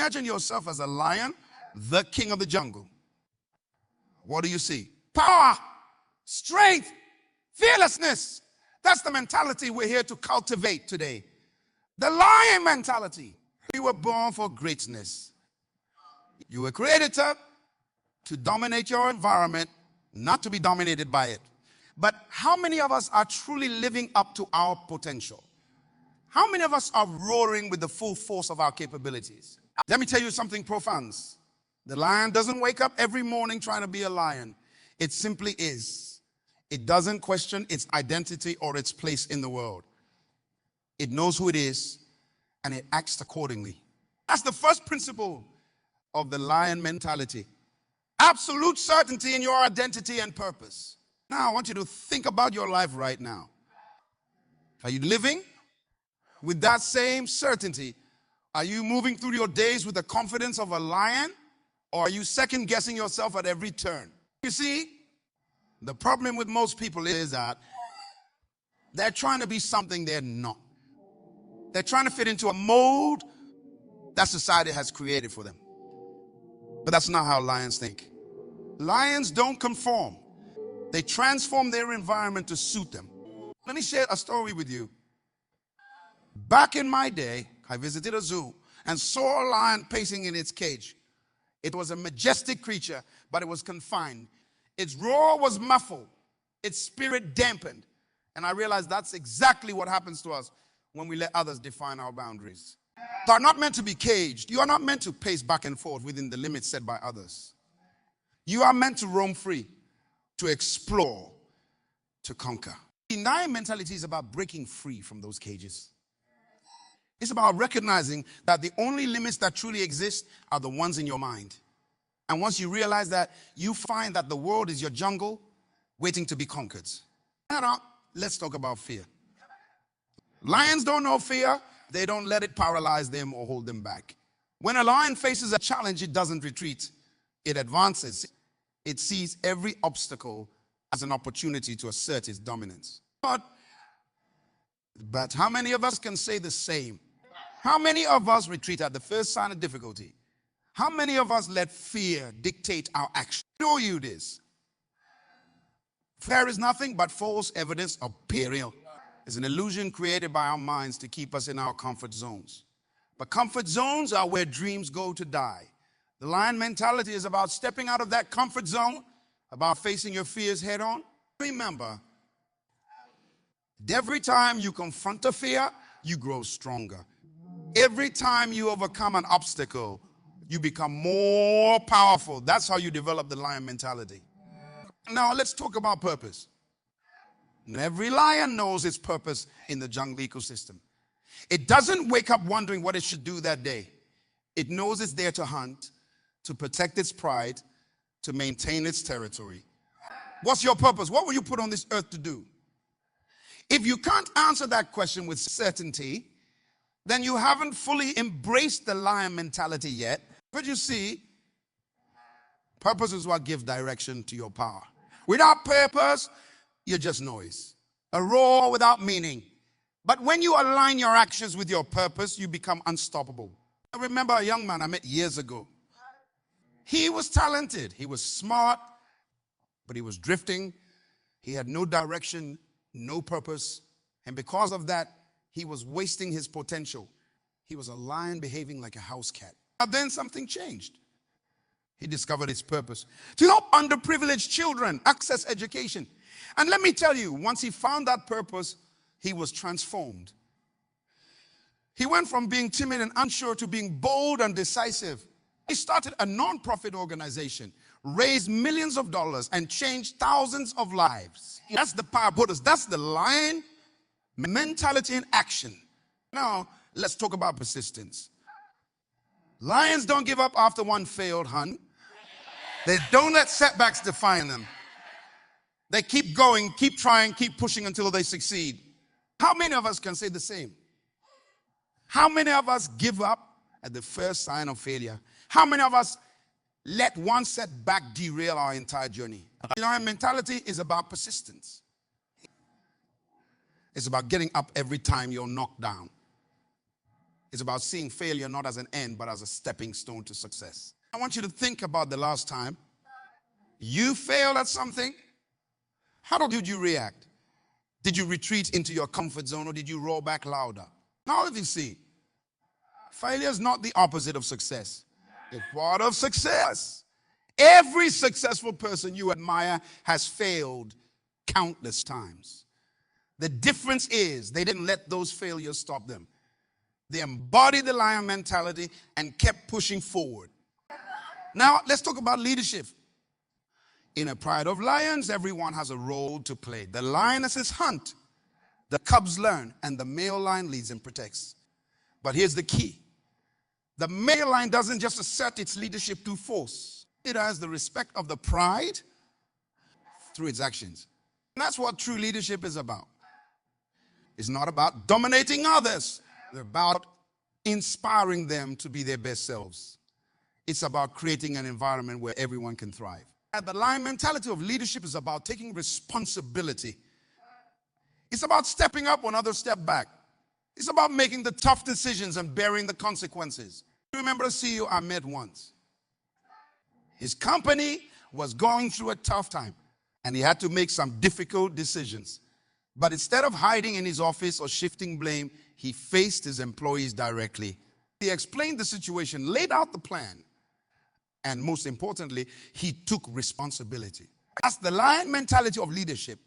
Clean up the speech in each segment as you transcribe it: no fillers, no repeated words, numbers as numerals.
Imagine yourself as a lion, the king of the jungle. What do you see? Power, strength, fearlessness. That's the mentality we're here to cultivate today. The lion mentality. You were born for greatness. You were created to dominate your environment, not to be dominated by it. But how many of us are truly living up to our potential? How many of us are roaring with the full force of our capabilities? Let me tell you something profound. The lion doesn't wake up every morning trying to be a lion. It simply is. It doesn't question its identity or its place in the world. It knows who it is, and it acts accordingly. That's the first principle of the lion mentality. Absolute certainty in your identity and purpose. Now, I want you to think about your life right now. Are you living with that same certainty? Are you moving through your days with the confidence of a lion? Or are you second guessing yourself at every turn? You see, the problem with most people is that they're trying to be something they're not. They're trying to fit into a mold that society has created for them. But that's not how lions think. Lions don't conform. They transform their environment to suit them. Let me share a story with you. Back in my day, I visited a zoo and saw a lion pacing in its cage. It was a majestic creature, but it was confined. Its roar was muffled, its spirit dampened. And I realized that's exactly what happens to us when we let others define our boundaries. You are not meant to be caged. You are not meant to pace back and forth within the limits set by others. You are meant to roam free, to explore, to conquer. The lion mentality is about breaking free from those cages. It's about recognizing that the only limits that truly exist are the ones in your mind. And once you realize that, you find that the world is your jungle waiting to be conquered. Now, let's talk about fear. Lions don't know fear. They don't let it paralyze them or hold them back. When a lion faces a challenge, it doesn't retreat. It advances. It sees every obstacle as an opportunity to assert its dominance. But how many of us can say the same? How many of us retreat at the first sign of difficulty? How many of us let fear dictate our action? I know you this. Fear is nothing but false evidence of peril. It's an illusion created by our minds to keep us in our comfort zones. But comfort zones are where dreams go to die. The lion mentality is about stepping out of that comfort zone, about facing your fears head on. Remember, every time you confront a fear, you grow stronger. Every time you overcome an obstacle, you become more powerful. That's how you develop the lion mentality. Now, let's talk about purpose. Every lion knows its purpose in the jungle ecosystem. It doesn't wake up wondering what it should do that day. It knows it's there to hunt, to protect its pride, to maintain its territory. What's your purpose? What were you put on this earth to do? If you can't answer that question with certainty, then you haven't fully embraced the lion mentality yet. But you see, purpose is what gives direction to your power. Without purpose, you're just noise. A roar without meaning. But when you align your actions with your purpose, you become unstoppable. I remember a young man I met years ago. He was talented. He was smart, but he was drifting. He had no direction, no purpose. And because of that, he was wasting his potential. He was a lion behaving like a house cat. But then something changed. He discovered his purpose. To help underprivileged children access education. And let me tell you, once he found that purpose, he was transformed. He went from being timid and unsure to being bold and decisive. He started a non-profit organization, raised millions of dollars, and changed thousands of lives. That's the power of Buddhists. That's the lion mentality in action. Now, let's talk about persistence. Lions don't give up after one failed hunt. They don't let setbacks define them. They keep going, keep trying, keep pushing until they succeed. How many of us can say the same? How many of us give up at the first sign of failure? How many of us let one setback derail our entire journey? Lion mentality is about persistence. It's about getting up every time you're knocked down. It's about seeing failure not as an end, but as a stepping stone to success. I want you to think about the last time you failed at something. How did you react? Did you retreat into your comfort zone, or did you roar back louder? Now, if you see, failure is not the opposite of success. It's part of success. Every successful person you admire has failed countless times. The difference is they didn't let those failures stop them. They embodied the lion mentality and kept pushing forward. Now, let's talk about leadership. In a pride of lions, everyone has a role to play. The lionesses hunt, the cubs learn, and the male lion leads and protects. But here's the key. The male lion doesn't just assert its leadership through force. It has the respect of the pride through its actions. And that's what true leadership is about. It's not about dominating others. It's about inspiring them to be their best selves. It's about creating an environment where everyone can thrive. And the lion mentality of leadership is about taking responsibility. It's about stepping up when others step back. It's about making the tough decisions and bearing the consequences. I remember a CEO I met once. His company was going through a tough time, and he had to make some difficult decisions. But instead of hiding in his office or shifting blame, he faced his employees directly. He explained the situation, laid out the plan, and most importantly, he took responsibility. That's the lion mentality of leadership.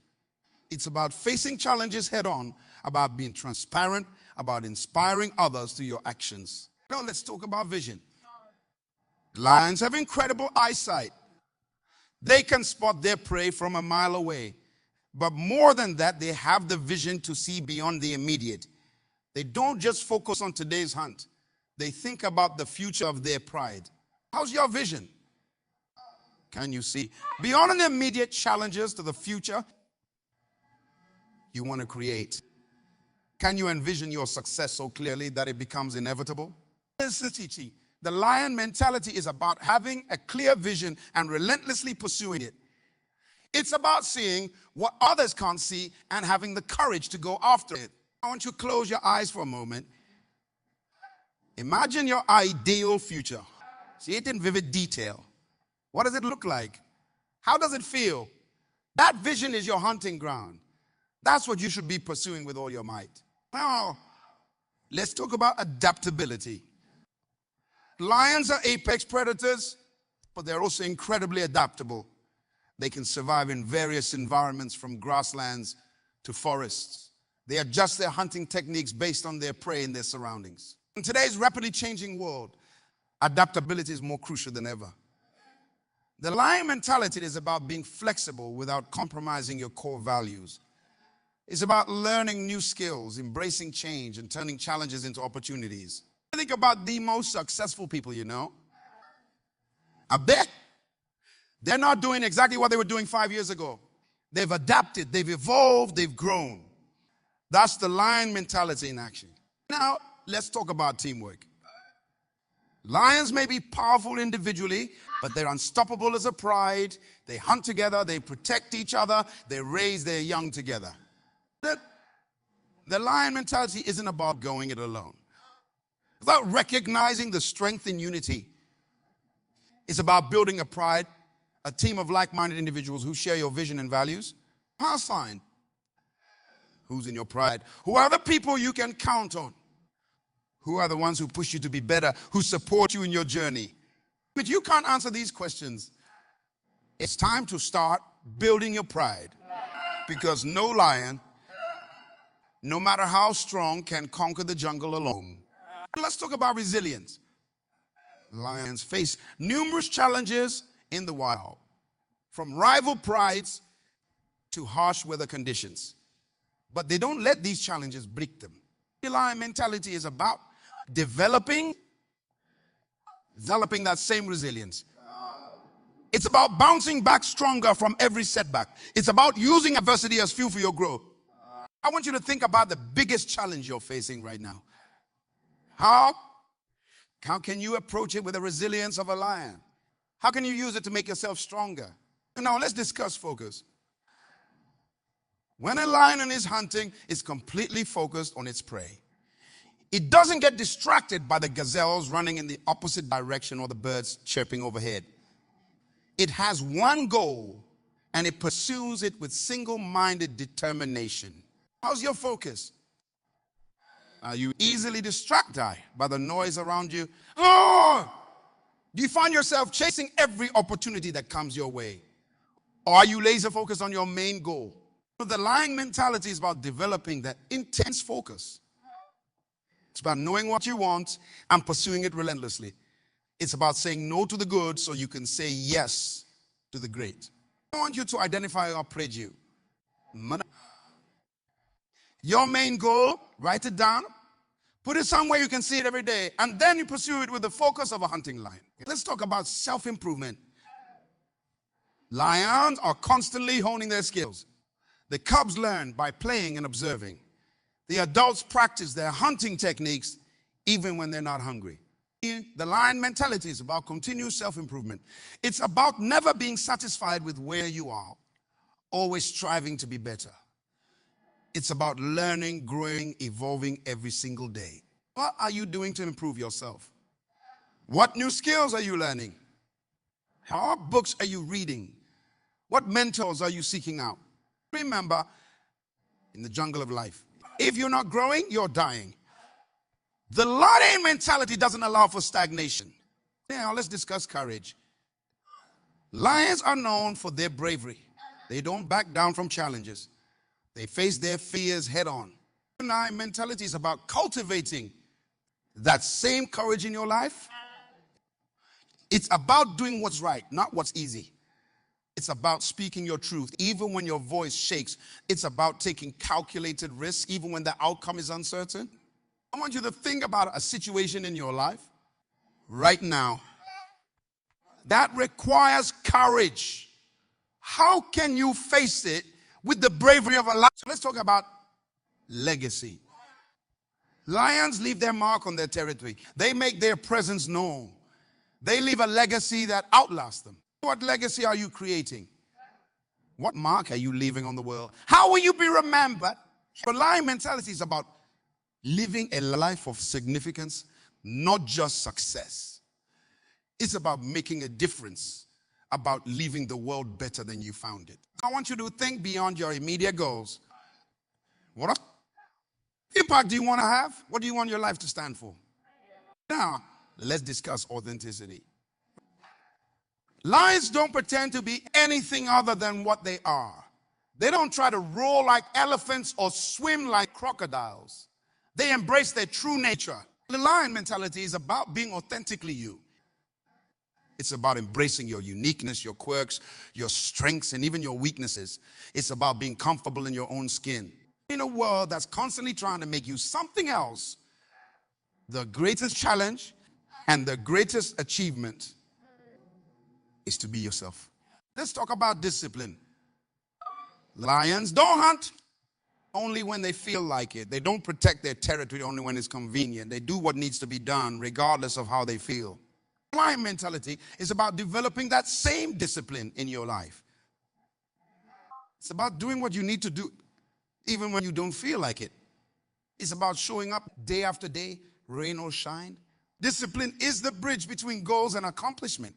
It's about facing challenges head on, about being transparent, about inspiring others through your actions. Now let's talk about vision. Lions have incredible eyesight. They can spot their prey from a mile away. But more than that, they have the vision to see beyond the immediate. They don't just focus on today's hunt. They think about the future of their pride. How's your vision? Can you see beyond the immediate challenges to the future you want to create? Can you envision your success so clearly that it becomes inevitable? Here's the teaching. The lion mentality is about having a clear vision and relentlessly pursuing it. It's about seeing what others can't see and having the courage to go after it. I want you to close your eyes for a moment. Imagine your ideal future. See it in vivid detail. What does it look like? How does it feel? That vision is your hunting ground. That's what you should be pursuing with all your might. Now, let's talk about adaptability. Lions are apex predators, but they're also incredibly adaptable. They can survive in various environments, from grasslands to forests. They adjust their hunting techniques based on their prey and their surroundings. In today's rapidly changing world, adaptability is more crucial than ever. The lion mentality is about being flexible without compromising your core values. It's about learning new skills, embracing change, and turning challenges into opportunities. Think about the most successful people you know. I bet they're not doing exactly what they were doing 5 years ago. They've adapted, they've evolved, they've grown. That's the lion mentality in action. Now, let's talk about teamwork. Lions may be powerful individually, but they're unstoppable as a pride. They hunt together, they protect each other, they raise their young together. The lion mentality isn't about going it alone. It's about recognizing the strength in unity. It's about building a pride, a team of like-minded individuals who share your vision and values. I'll find who's in your pride. Who are the people you can count on? Who are the ones who push you to be better, who support you in your journey? But you can't answer these questions. It's time to start building your pride, because no lion, no matter how strong, can conquer the jungle alone. Let's talk about resilience. Lions face numerous challenges in the wild, from rival prides to harsh weather conditions. But they don't let these challenges break them. The lion mentality is about developing that same resilience. It's about bouncing back stronger from every setback. It's about using adversity as fuel for your growth. I want you to think about the biggest challenge you're facing right now. How can you approach it with the resilience of a lion? How can you use it to make yourself stronger? Now let's discuss focus. When a lion is hunting, it's completely focused on its prey. It doesn't get distracted by the gazelles running in the opposite direction or the birds chirping overhead. It has one goal, and it pursues it with single-minded determination. How's your focus? Are you easily distracted by the noise around you? Oh! Do you find yourself chasing every opportunity that comes your way? Or are you laser focused on your main goal? The lion mentality is about developing that intense focus. It's about knowing what you want and pursuing it relentlessly. It's about saying no to the good so you can say yes to the great. I want you to identify or praise you. Your main goal, write it down. Put it somewhere you can see it every day. And then you pursue it with the focus of a hunting lion. Let's talk about self-improvement. Lions are constantly honing their skills. The cubs learn by playing and observing. The adults practice their hunting techniques even when they're not hungry. The lion mentality is about continuous self-improvement. It's about never being satisfied with where you are, always striving to be better. It's about learning, growing, evolving every single day. What are you doing to improve yourself? What new skills are you learning? What books are you reading? What mentors are you seeking out? Remember, in the jungle of life, if you're not growing, you're dying. The lion mentality doesn't allow for stagnation. Now, let's discuss courage. Lions are known for their bravery. They don't back down from challenges. They face their fears head on. Lion mentality is about cultivating that same courage in your life. It's about doing what's right, not what's easy. It's about speaking your truth, even when your voice shakes. It's about taking calculated risks, even when the outcome is uncertain. I want you to think about a situation in your life right now that requires courage. How can you face it with the bravery of a lion? So let's talk about legacy. Lions leave their mark on their territory. They make their presence known. They leave a legacy that outlasts them. What legacy are you creating? What mark are you leaving on the world? How will you be remembered? The lion mentality is about living a life of significance, not just success. It's about making a difference, about leaving the world better than you found it. I want you to think beyond your immediate goals. What impact do you want to have? What do you want your life to stand for? Now, let's discuss authenticity. Lions don't pretend to be anything other than what they are. They don't try to roar like elephants or swim like crocodiles. They embrace their true nature. The lion mentality is about being authentically you. It's about embracing your uniqueness, your quirks, your strengths, and even your weaknesses. It's about being comfortable in your own skin. In a world that's constantly trying to make you something else, the greatest challenge and the greatest achievement is to be yourself. Let's talk about discipline. Lions don't hunt only when they feel like it. They don't protect their territory only when it's convenient. They do what needs to be done regardless of how they feel. Lion mentality is about developing that same discipline in your life. It's about doing what you need to do even when you don't feel like it. It's about showing up day after day, rain or shine. Discipline is the bridge between goals and accomplishment.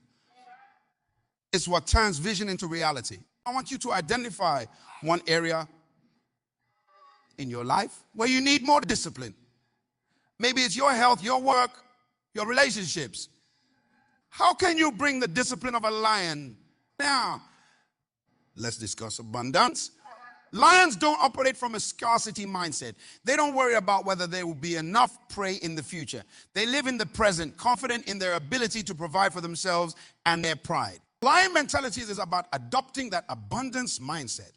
It's what turns vision into reality. I want you to identify one area in your life where you need more discipline. Maybe it's your health, your work, your relationships. How can you bring the discipline of a lion? Now, let's discuss abundance. Lions don't operate from a scarcity mindset. They don't worry about whether there will be enough prey in the future. They live in the present, confident in their ability to provide for themselves and their pride. Lion mentality is about adopting that abundance mindset.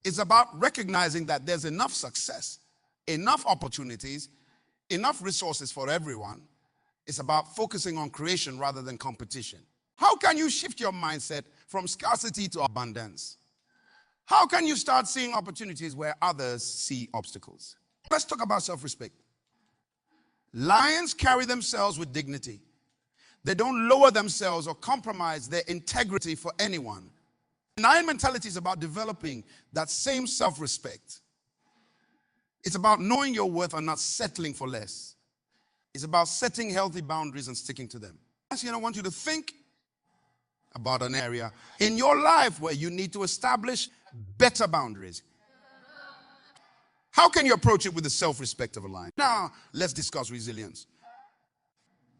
It's about recognizing that there's enough success, enough opportunities, enough resources for everyone. It's about focusing on creation rather than competition. How can you shift your mindset from scarcity to abundance? How can you start seeing opportunities where others see obstacles? Let's talk about self-respect. Lions carry themselves with dignity. They don't lower themselves or compromise their integrity for anyone. Lion mentality is about developing that same self-respect. It's about knowing your worth and not settling for less. It's about setting healthy boundaries and sticking to them. Actually, I want you to think about an area in your life where you need to establish better boundaries. How can you approach it with the self-respect of a lion? Now, let's discuss resilience.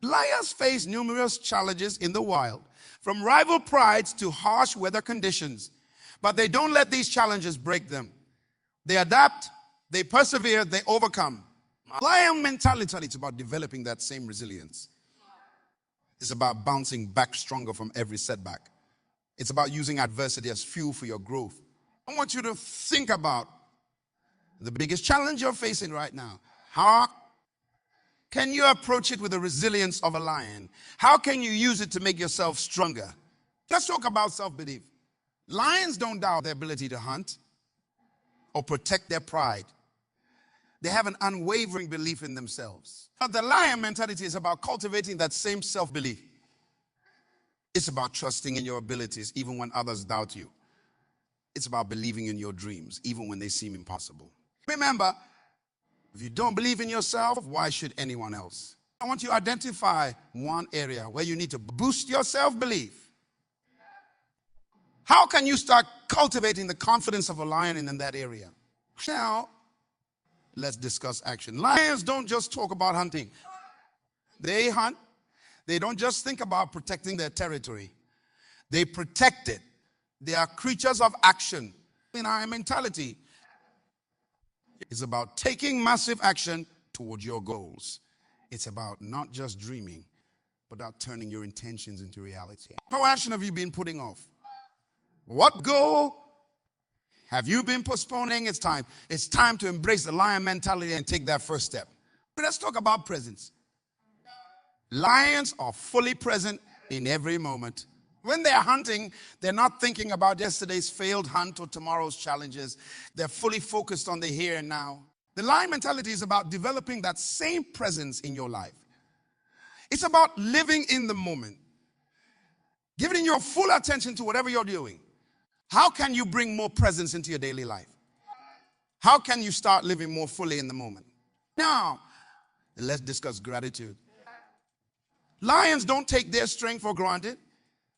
Lions face numerous challenges in the wild, from rival prides to harsh weather conditions, but they don't let these challenges break them. They adapt, they persevere, they overcome. Lion mentality, it's about developing that same resilience. It's about bouncing back stronger from every setback. It's about using adversity as fuel for your growth. I want you to think about the biggest challenge you're facing right now. How can you approach it with the resilience of a lion? How can you use it to make yourself stronger? Let's talk about self-belief. Lions don't doubt their ability to hunt or protect their pride. They have an unwavering belief in themselves. But the lion mentality is about cultivating that same self-belief. It's about trusting in your abilities even when others doubt you. It's about believing in your dreams even when they seem impossible. Remember, if you don't believe in yourself, why should anyone else? I want you to identify one area where you need to boost your self-belief. How can you start cultivating the confidence of a lion in that area? Now, let's discuss action. Lions don't just talk about hunting. They hunt. They don't just think about protecting their territory. They protect it. They are creatures of action. In our mentality, it's about taking massive action towards your goals. It's about not just dreaming, but about turning your intentions into reality. What action have you been putting off? What goal have you been postponing? It's time. It's time to embrace the lion mentality and take that first step. Let's talk about presence. Lions are fully present in every moment. When they're hunting, they're not thinking about yesterday's failed hunt or tomorrow's challenges. They're fully focused on the here and now. The lion mentality is about developing that same presence in your life. It's about living in the moment, giving your full attention to whatever you're doing. How can you bring more presence into your daily life? How can you start living more fully in the moment? Now, let's discuss gratitude. Lions don't take their strength for granted.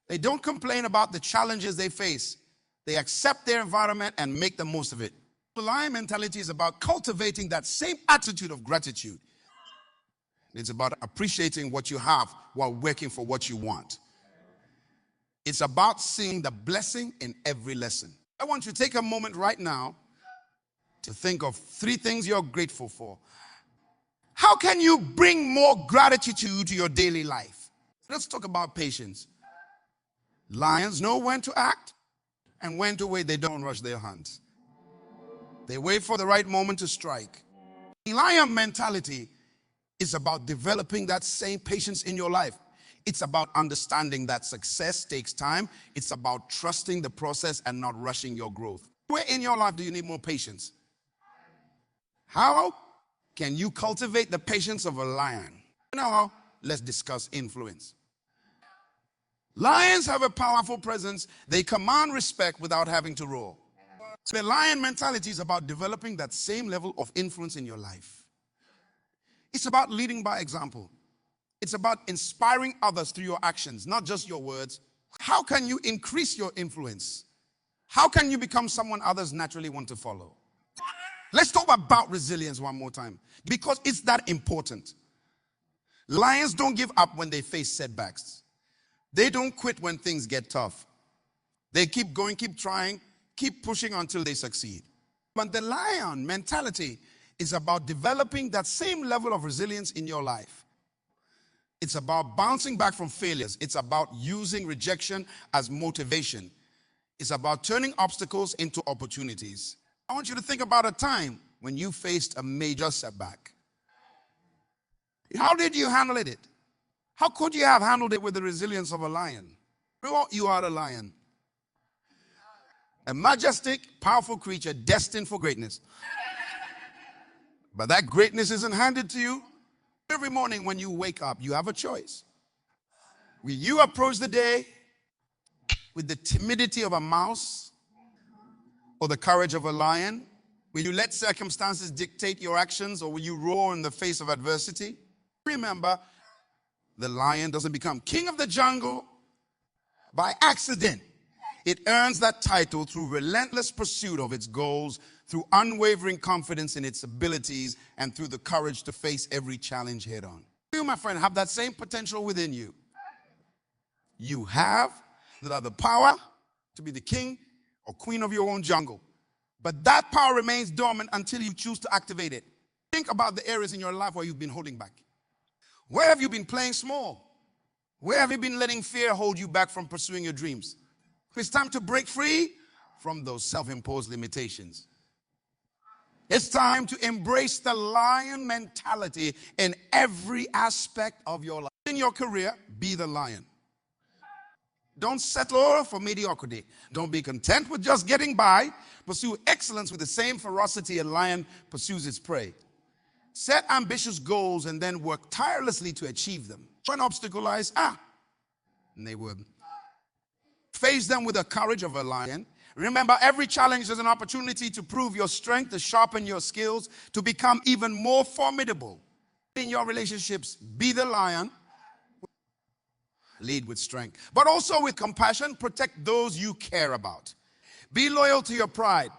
They don't complain about the challenges they face. They accept their environment and make the most of it. The lion mentality is about cultivating that same attitude of gratitude. It's about appreciating what you have while working for what you want. It's about seeing the blessing in every lesson. I want you to take a moment right now to think of 3 things you're grateful for. How can you bring more gratitude to your daily life? Let's talk about patience. Lions know when to act and when to wait. They don't rush their hunts. They wait for the right moment to strike. The lion mentality is about developing that same patience in your life. It's about understanding that success takes time. It's about trusting the process and not rushing your growth. Where in your life do you need more patience? How can you cultivate the patience of a lion? Now, let's discuss influence. Lions have a powerful presence. They command respect without having to roar. The lion mentality is about developing that same level of influence in your life. It's about leading by example. It's about inspiring others through your actions, not just your words. How can you increase your influence? How can you become someone others naturally want to follow? Let's talk about resilience one more time, because it's that important. Lions don't give up when they face setbacks. They don't quit when things get tough. They keep going, keep trying, keep pushing until they succeed. But the lion mentality is about developing that same level of resilience in your life. It's about bouncing back from failures. It's about using rejection as motivation. It's about turning obstacles into opportunities. I want you to think about a time when you faced a major setback. How did you handle it? How could you have handled it with the resilience of a lion? You are a lion. A majestic, powerful creature destined for greatness. But that greatness isn't handed to you. Every morning when you wake up, you have a choice. Will you approach the day with the timidity of a mouse or the courage of a lion? Will you let circumstances dictate your actions, or will you roar in the face of adversity? Remember, the lion doesn't become king of the jungle by accident. It earns that title through relentless pursuit of its goals, through unwavering confidence in its abilities, and through the courage to face every challenge head on. You, my friend, have that same potential within you. You have the power to be the king or queen of your own jungle. But that power remains dormant until you choose to activate it. Think about the areas in your life where you've been holding back. Where have you been playing small? Where have you been letting fear hold you back from pursuing your dreams? It's time to break free from those self-imposed limitations. It's time to embrace the lion mentality in every aspect of your life. In your career, be the lion. Don't settle for mediocrity. Don't be content with just getting by. Pursue excellence with the same ferocity a lion pursues its prey. Set ambitious goals and then work tirelessly to achieve them. When obstacles arise, and they would. Face them with the courage of a lion. Remember, every challenge is an opportunity to prove your strength, to sharpen your skills, to become even more formidable. In your relationships, be the lion. Lead with strength, but also with compassion. Protect those you care about. Be loyal to your pride,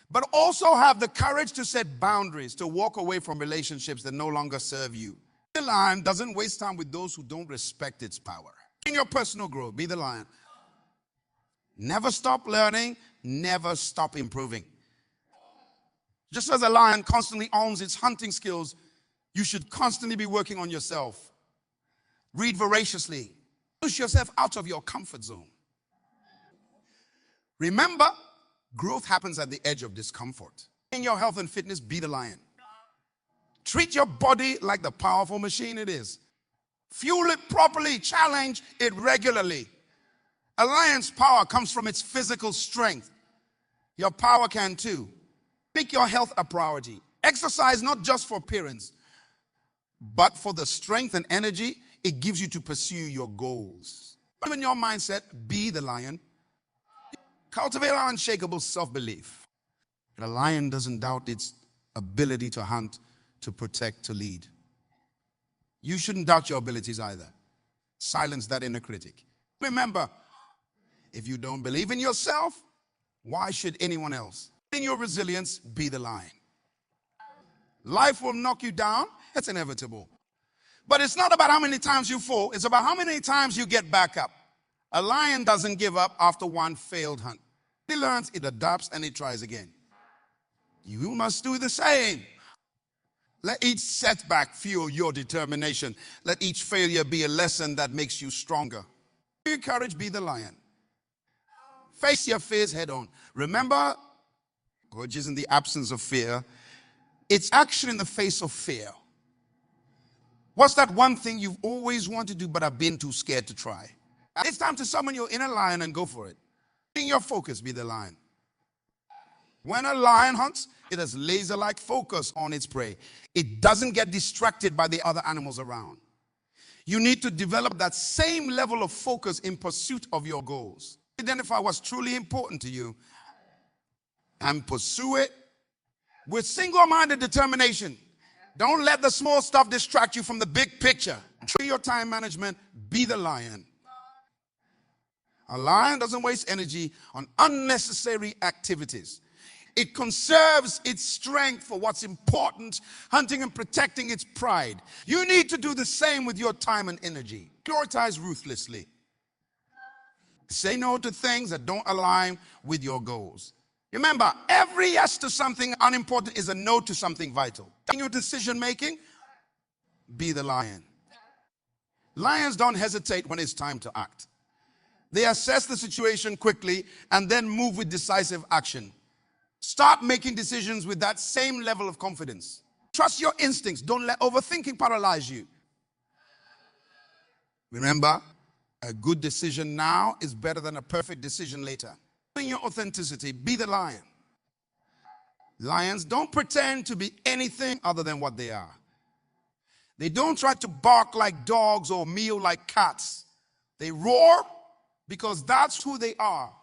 but also have the courage to set boundaries, to walk away from relationships that no longer serve you. The lion doesn't waste time with those who don't respect its power. In your personal growth, be the lion. Never stop learning, never stop improving. Just as a lion constantly owns its hunting skills, you should constantly be working on yourself. Read voraciously. Push yourself out of your comfort zone. Remember, growth happens at the edge of discomfort. In your health and fitness, be the lion. Treat your body like the powerful machine it is. Fuel it properly, challenge it regularly. A lion's power comes from its physical strength. Your power can too. Make your health a priority. Exercise not just for appearance, but for the strength and energy it gives you to pursue your goals. In your mindset, be the lion. Cultivate unshakable self-belief. A lion doesn't doubt its ability to hunt, to protect, to lead. You shouldn't doubt your abilities either. Silence that inner critic. Remember, if you don't believe in yourself, why should anyone else? In your resilience, be the lion. Life will knock you down. It's inevitable. But it's not about how many times you fall. It's about how many times you get back up. A lion doesn't give up after one failed hunt. He learns, it adapts, and it tries again. You must do the same. Let each setback fuel your determination. Let each failure be a lesson that makes you stronger. Be courage, be the lion. Face your fears head on. Remember, courage isn't the absence of fear. It's action in the face of fear. What's that one thing you've always wanted to do but have been too scared to try? It's time to summon your inner lion and go for it. In your focus, be the lion. When a lion hunts, it has laser-like focus on its prey. It doesn't get distracted by the other animals around. You need to develop that same level of focus in pursuit of your goals. Identify what's truly important to you and pursue it with single-minded determination. Don't let the small stuff distract you from the big picture. Through your time management, be the lion. A lion doesn't waste energy on unnecessary activities. It conserves its strength for what's important, hunting and protecting its pride. You need to do the same with your time and energy. Prioritize ruthlessly. Say no to things that don't align with your goals. Remember, every yes to something unimportant is a no to something vital. In your decision making, be the lion. Lions don't hesitate when it's time to act. They assess the situation quickly and then move with decisive action. Start making decisions with that same level of confidence. Trust your instincts. Don't let overthinking paralyze you. Remember, a good decision now is better than a perfect decision later. In your authenticity, be the lion. Lions don't pretend to be anything other than what they are. They don't try to bark like dogs or meow like cats. They roar because that's who they are.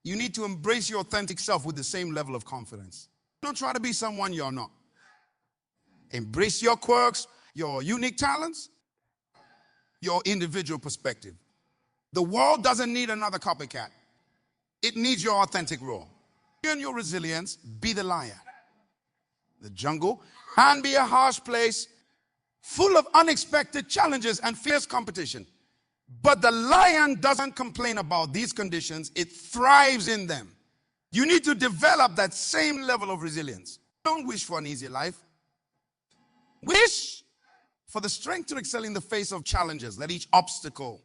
You need to embrace your authentic self with the same level of confidence. Don't try to be someone you're not. Embrace your quirks, your unique talents, your individual perspective. The world doesn't need another copycat. It needs your authentic raw. In your resilience, be the lion. The jungle can be a harsh place full of unexpected challenges and fierce competition. But the lion doesn't complain about these conditions. It thrives in them. You need to develop that same level of resilience. Don't wish for an easy life. Wish for the strength to excel in the face of challenges. Let each obstacle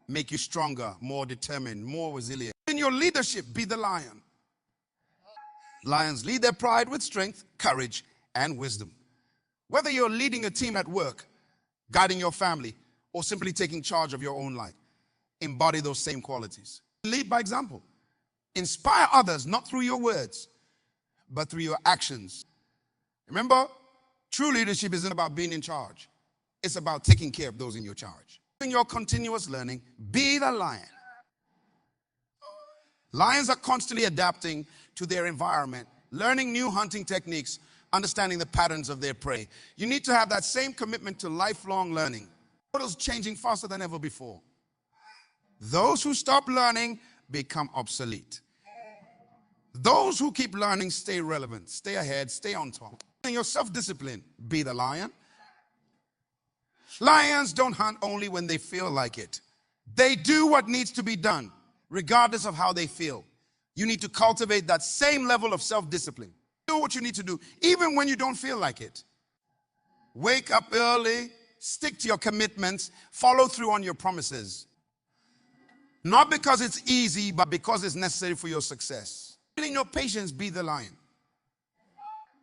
make you stronger, more determined, more resilient. In your leadership, be the lion. Lions lead their pride with strength, courage, and wisdom. Whether you're leading a team at work, guiding your family, or simply taking charge of your own life, embody those same qualities. Lead by example. Inspire others, not through your words, but through your actions. Remember, true leadership isn't about being in charge. It's about taking care of those in your charge. In your continuous learning, be the lion. Lions are constantly adapting to their environment, learning new hunting techniques, understanding the patterns of their prey. You need to have that same commitment to lifelong learning. The world is changing faster than ever before. Those who stop learning become obsolete. Those who keep learning stay relevant, stay ahead, stay on top. In your self-discipline, be the lion. Lions don't hunt only when they feel like it. They do what needs to be done, regardless of how they feel. You need to cultivate that same level of self-discipline. Do what you need to do, even when you don't feel like it. Wake up early, stick to your commitments, follow through on your promises. Not because it's easy, but because it's necessary for your success. In your patience, be the lion.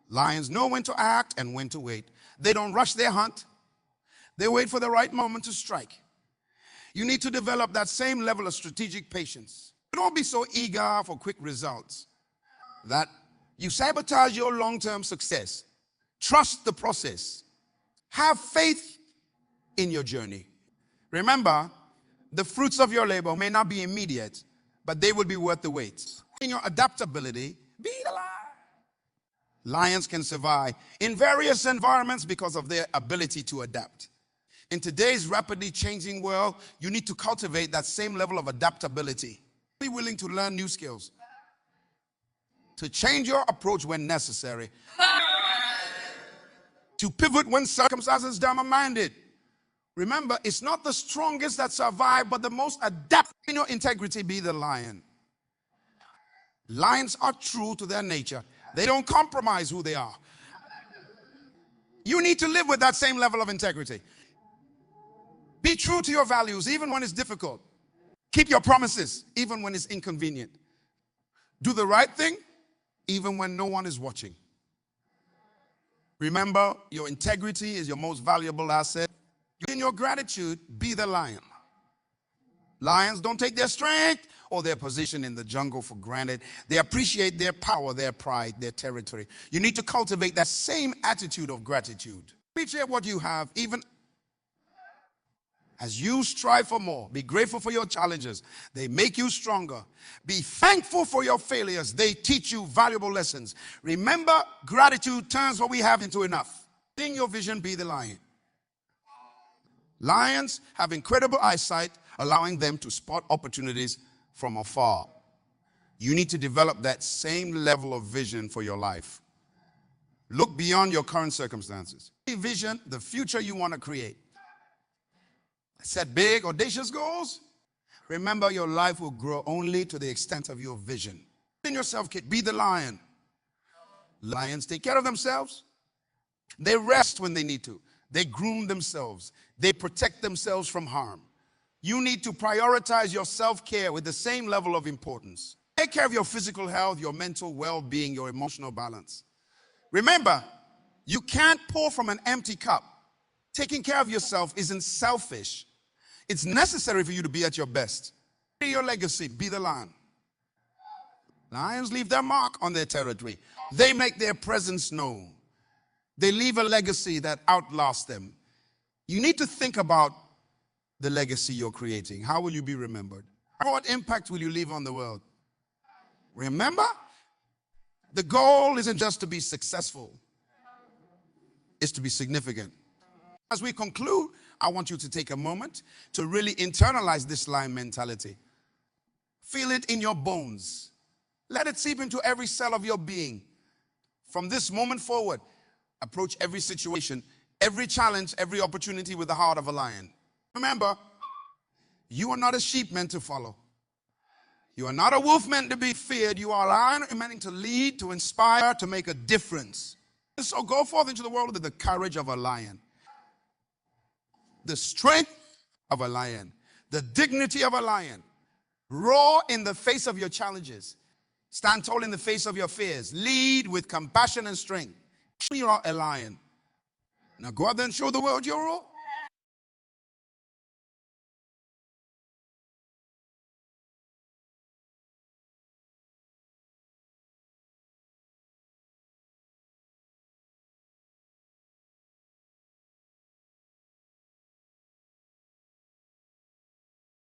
Lions know when to act and when to wait. They don't rush their hunt. They wait for the right moment to strike. You need to develop that same level of strategic patience. Don't be so eager for quick results that you sabotage your long-term success. Trust the process. Have faith in your journey. Remember, the fruits of your labor may not be immediate, but they will be worth the wait. In your adaptability, be the lion. Lions can survive in various environments because of their ability to adapt. In today's rapidly changing world, you need to cultivate that same level of adaptability. Be willing to learn new skills, to change your approach when necessary, to pivot when circumstances demanded. Remember, it's not the strongest that survive, but the most adaptable. In your integrity, be the lion. Lions are true to their nature. They don't compromise who they are. You need to live with that same level of integrity. Be true to your values, even when it's difficult. Keep your promises, even when it's inconvenient. Do the right thing, even when no one is watching. Remember, your integrity is your most valuable asset. In your gratitude, be the lion. Lions don't take their strength or their position in the jungle for granted. They appreciate their power, their pride, their territory. You need to cultivate that same attitude of gratitude. Appreciate what you have, even as you strive for more. Be grateful for your challenges. They make you stronger. Be thankful for your failures. They teach you valuable lessons. Remember, gratitude turns what we have into enough. In your vision, be the lion. Lions have incredible eyesight, allowing them to spot opportunities from afar. You need to develop that same level of vision for your life. Look beyond your current circumstances. Vision the future you want to create. Set big, audacious goals. Remember, your life will grow only to the extent of your vision. In yourself, kid, be the lion. Lions take care of themselves. They rest when they need to. They groom themselves. They protect themselves from harm. You need to prioritize your self-care with the same level of importance. Take care of your physical health, your mental well-being, your emotional balance. Remember, you can't pour from an empty cup. Taking care of yourself isn't selfish. It's necessary for you to be at your best. Be your legacy, be the lion. Lions leave their mark on their territory. They make their presence known. They leave a legacy that outlasts them. You need to think about the legacy you're creating. How will you be remembered? What impact will you leave on the world? Remember, The goal isn't just to be successful, it's to be significant. As we conclude, I want you to take a moment to really internalize this lion mentality. Feel it in your bones. Let it seep into every cell of your being. From this moment forward, approach every situation, every challenge, every opportunity with the heart of a lion. Remember, you are not a sheep meant to follow. You are not a wolf meant to be feared. You are a lion meant to lead, to inspire, to make a difference. And so go forth into the world with the courage of a lion, the strength of a lion, the dignity of a lion. Roar in the face of your challenges. Stand tall in the face of your fears. Lead with compassion and strength. You are a lion. Now go out there and show the world your roar.